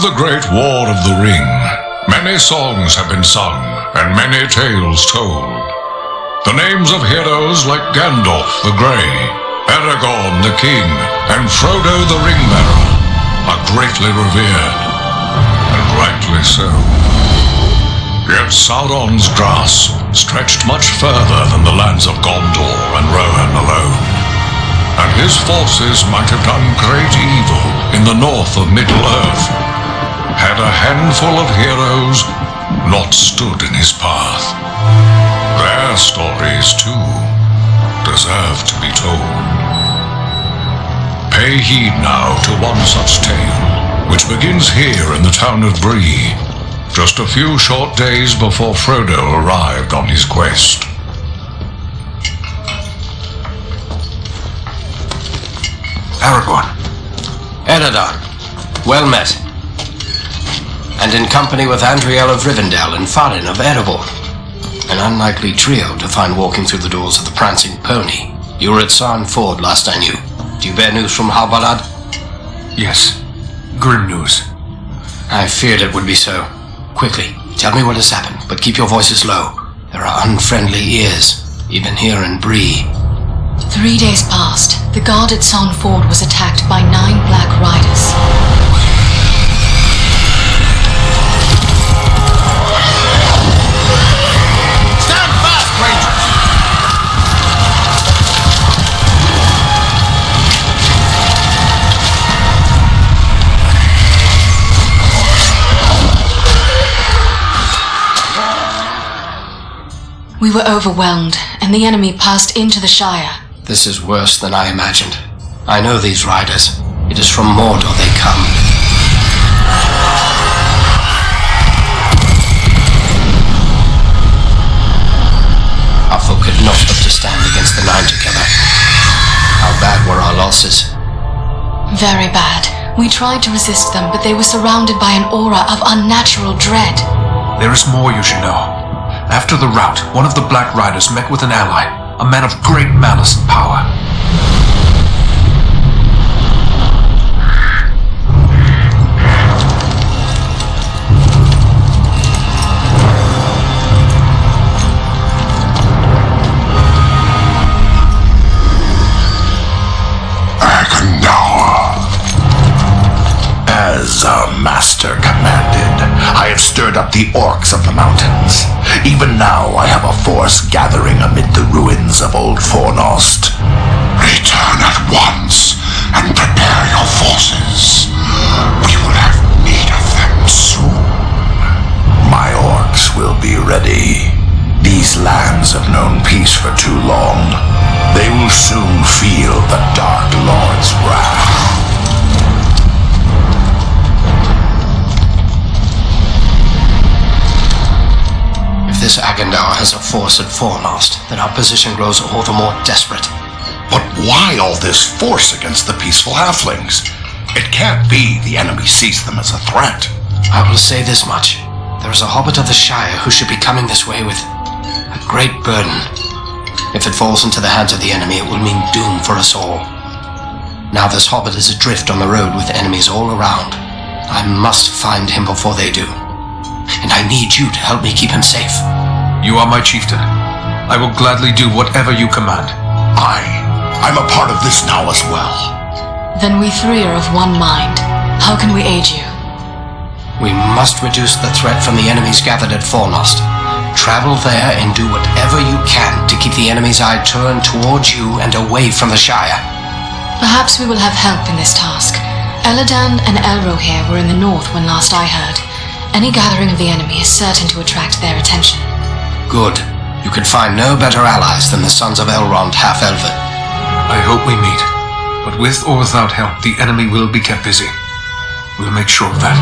Of the Great War of the Ring, many songs have been sung and many tales told. The names of heroes like Gandalf the Grey, Aragorn the King, and Frodo the Ringbearer are greatly revered, and rightly so. Yet Sauron's grasp stretched much further than the lands of Gondor and Rohan alone, and his forces might have done great evil in the north of Middle-earth, had a handful of heroes not stood in his path. Their stories, too, deserve to be told. Pay heed now to one such tale, which begins here in the town of Bree, just a few short days before Frodo arrived on his quest. Aragorn. Eredar, well met. And in company with Andriel of Rivendell and Farin of Erebor. An unlikely trio to find walking through the doors of the Prancing Pony. You were at Sarn Ford last I knew. Do you bear news from Halbarad? Yes. Grim news. I feared it would be so. Quickly, tell me what has happened, but keep your voices low. There are unfriendly ears, even here in Bree. 3 days passed. The guard at Sarn Ford was attacked by 9 Black Riders. Stand fast, Rangers! We were overwhelmed, and the enemy passed into the Shire. This is worse than I imagined. I know these riders. It is from Mordor they come. Our folk could not hope to stand against the 9 together. How bad were our losses? Very bad. We tried to resist them, but they were surrounded by an aura of unnatural dread. There is more you should know. After the rout, one of the Black Riders met with an ally, a man of great malice and power. As our master commanded, I have stirred up the orcs of the mountains. Even now I have a force gathering amid the ruins of Old Fornost. Return at once and prepare your forces. We will have need of them soon. My orcs will be ready. These lands have known peace for too long. They will soon feel the Dark Lord's wrath. This Agandar has a force at Fornost, then our position grows all the more desperate. But why all this force against the peaceful halflings? It can't be the enemy sees them as a threat. I will say this much. There is a hobbit of the Shire who should be coming this way with a great burden. If it falls into the hands of the enemy, it will mean doom for us all. Now this hobbit is adrift on the road with enemies all around. I must find him before they do. And I need you to help me keep him safe. You are my chieftain. I will gladly do whatever you command. I'm a part of this now as well. Then we 3 are of one mind. How can we aid you? We must reduce the threat from the enemies gathered at Fornost. Travel there and do whatever you can to keep the enemy's eye turned towards you and away from the Shire. Perhaps we will have help in this task. Eladan and Elrohir were in the north when last I heard. Any gathering of the enemy is certain to attract their attention. Good. You could find no better allies than the sons of Elrond half-elven. I hope we meet. But with or without help, the enemy will be kept busy. We'll make sure of that.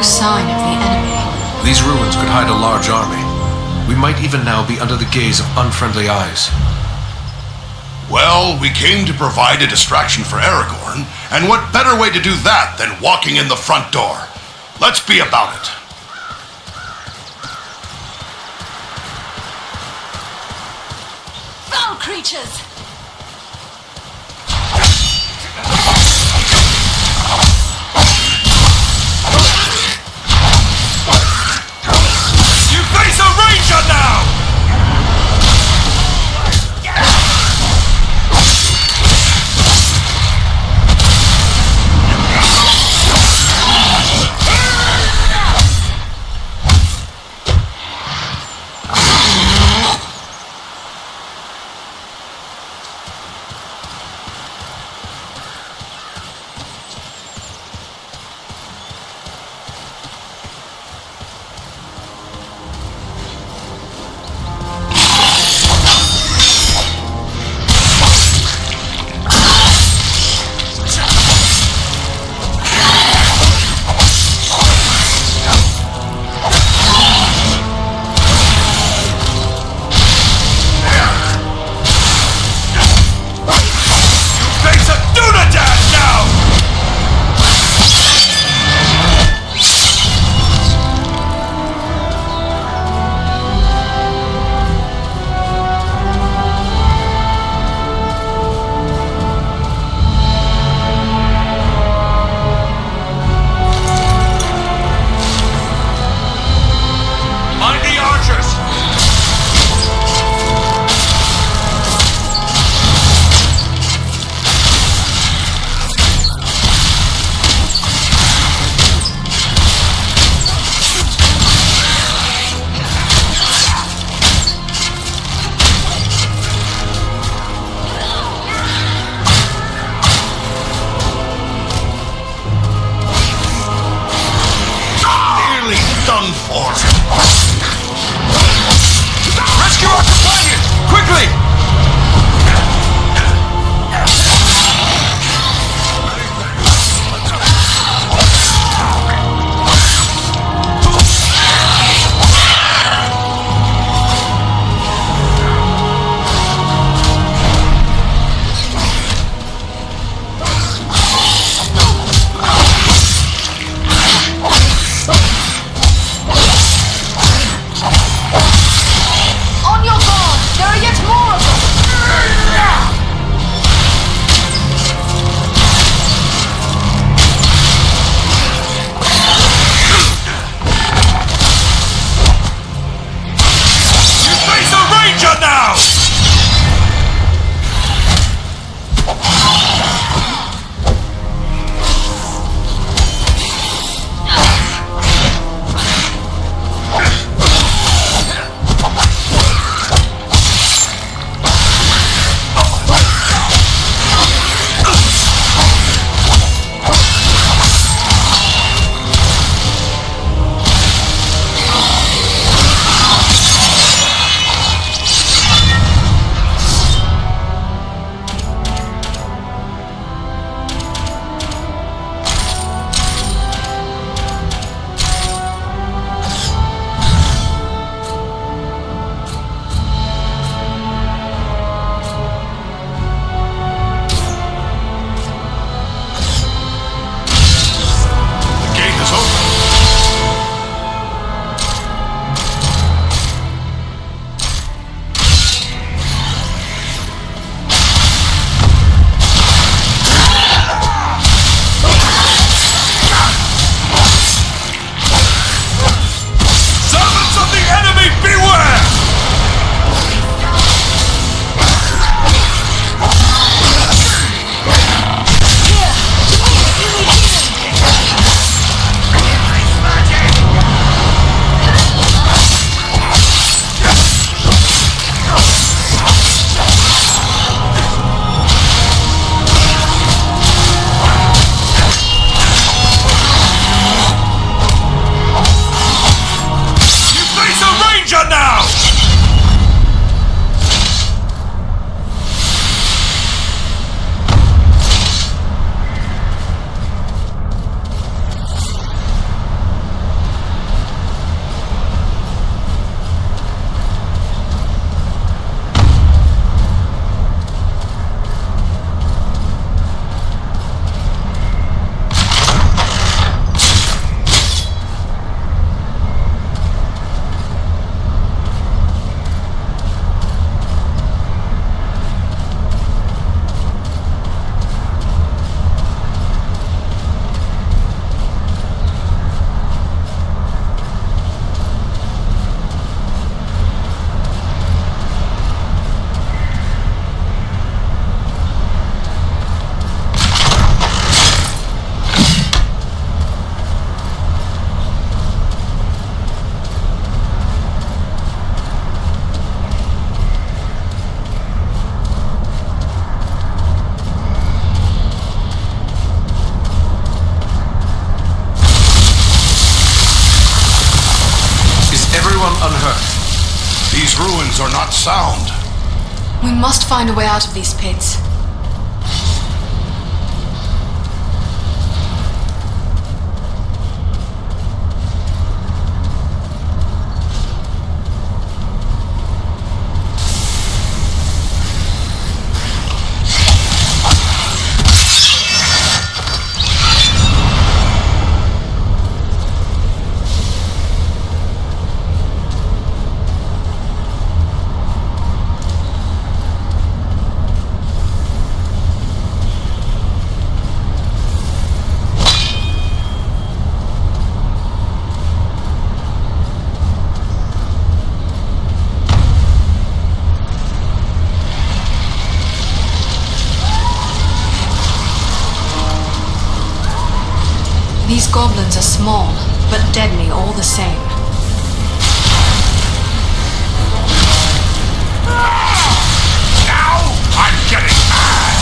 no sign of the enemy. These ruins could hide a large army. We might even now be under the gaze of unfriendly eyes. Well, we came to provide a distraction for Aragorn, and what better way to do that than walking in the front door? Let's be about it. Foul creatures! You face a ranger now! Done for. Rescue our companions! Quickly! On your guard! There are yet more of everyone unhurt? These ruins are not sound. We must find a way out of these pits. These goblins are small, but deadly all the same. Now I'm getting mad!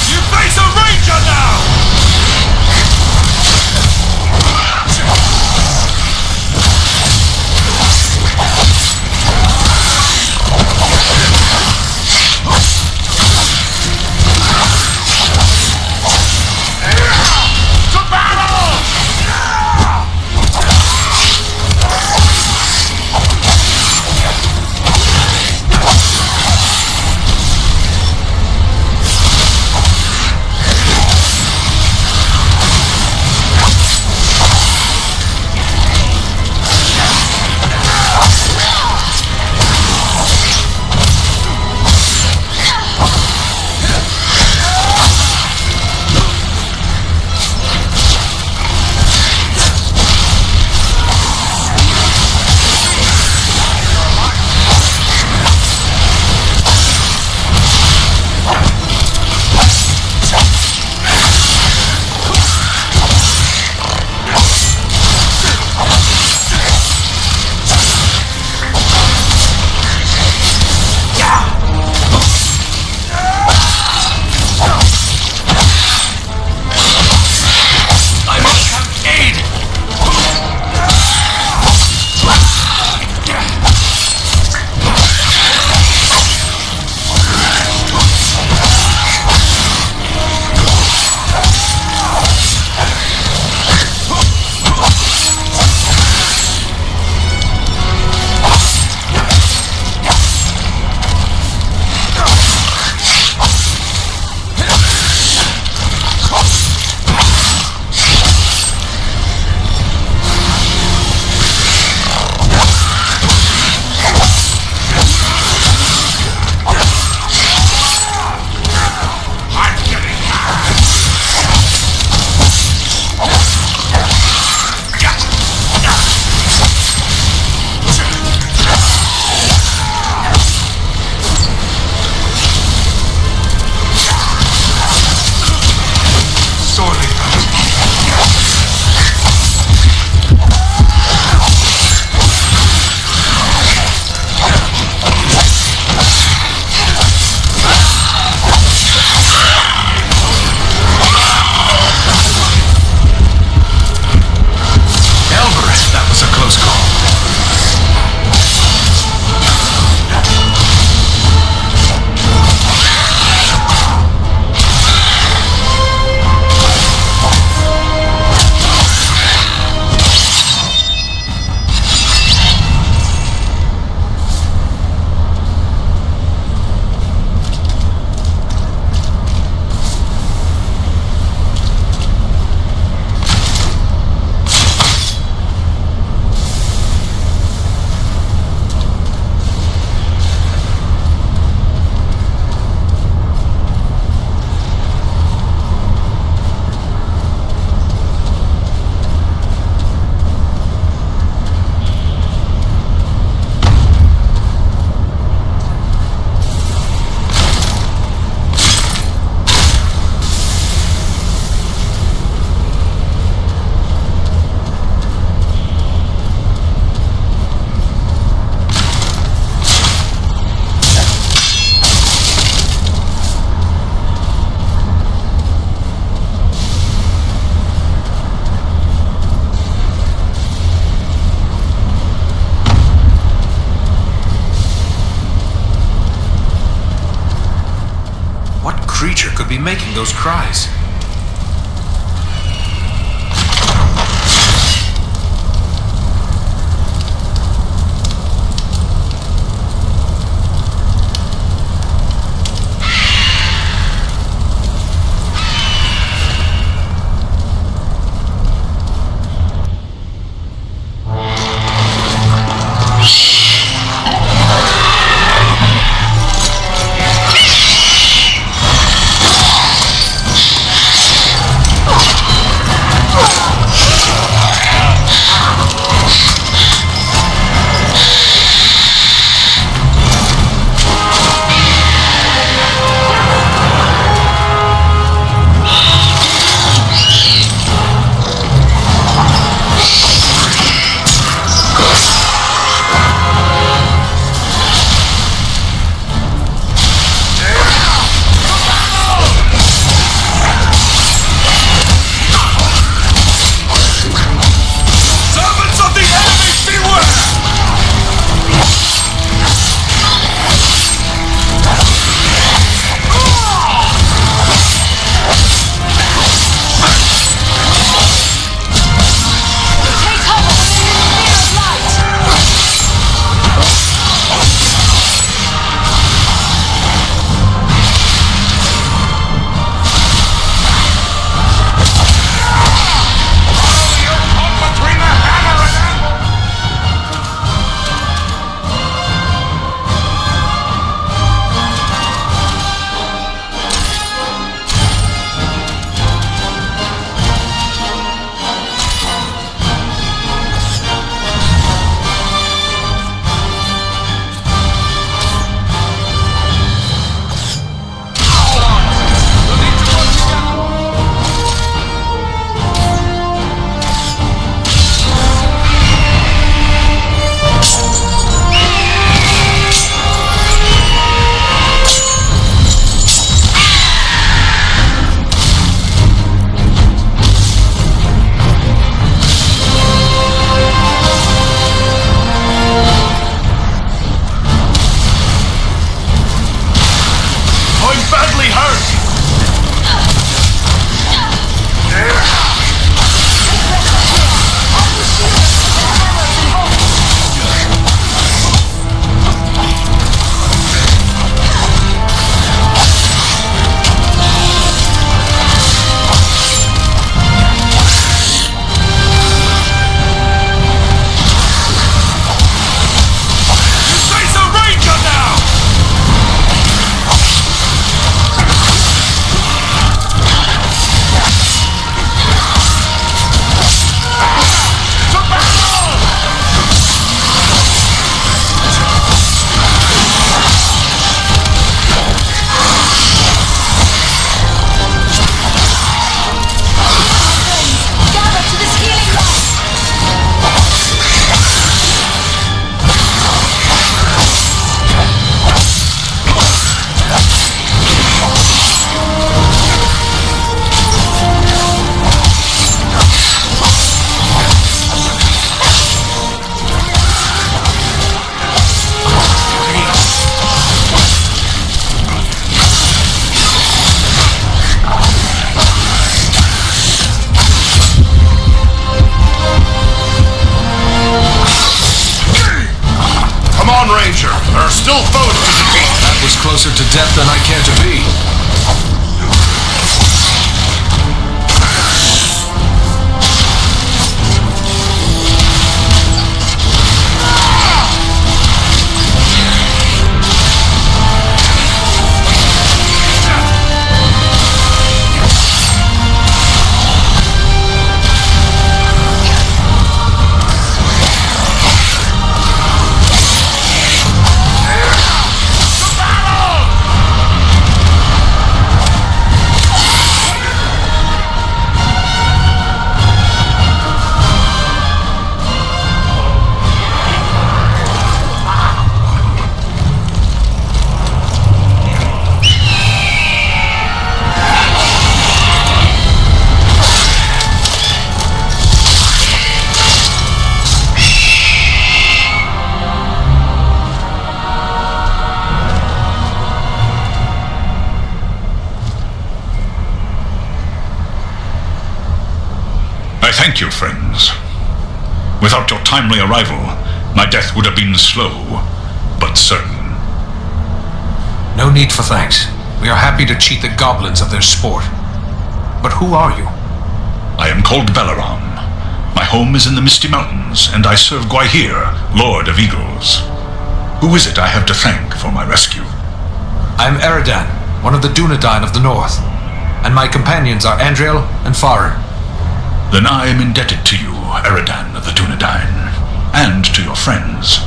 You face a ranger now! creature could be making those cries? still foes to defeat. That was closer to death than I care to be. Thank you, friends. Without your timely arrival, my death would have been slow, but certain. No need for thanks. We are happy to cheat the goblins of their sport. But who are you? I am called Balaram. My home is in the Misty Mountains, and I serve Gwaihir, Lord of Eagles. Who is it I have to thank for my rescue? I am Eridan, one of the Dunedain of the North, and my companions are Andriel and Farin. Then I am indebted to you, Eridan of the Dunedain, and to your friends.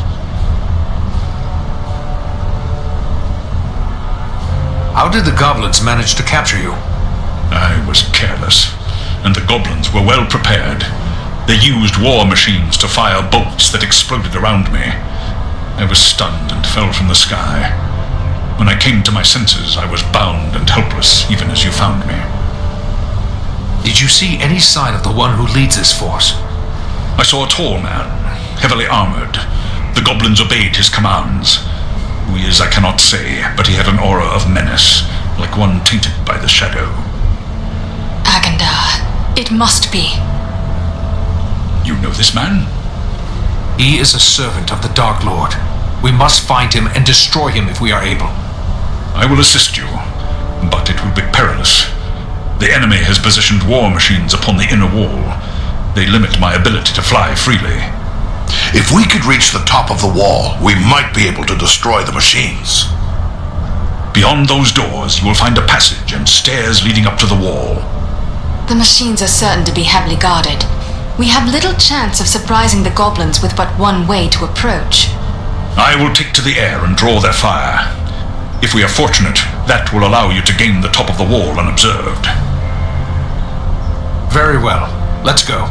How did the goblins manage to capture you? I was careless, and the goblins were well prepared. They used war machines to fire bolts that exploded around me. I was stunned and fell from the sky. When I came to my senses, I was bound and helpless, even as you found me. Did you see any sign of the one who leads this force? I saw a tall man, heavily armored. The goblins obeyed his commands. Who he is, I cannot say, but he had an aura of menace, like one tainted by the shadow. Agandar. It must be. You know this man? He is a servant of the Dark Lord. We must find him and destroy him if we are able. I will assist you, but it will be perilous. The enemy has positioned war machines upon the inner wall. They limit my ability to fly freely. If we could reach the top of the wall, we might be able to destroy the machines. Beyond those doors, you will find a passage and stairs leading up to the wall. The machines are certain to be heavily guarded. We have little chance of surprising the goblins with but one way to approach. I will take to the air and draw their fire. If we are fortunate, that will allow you to gain the top of the wall unobserved. Very well. Let's go.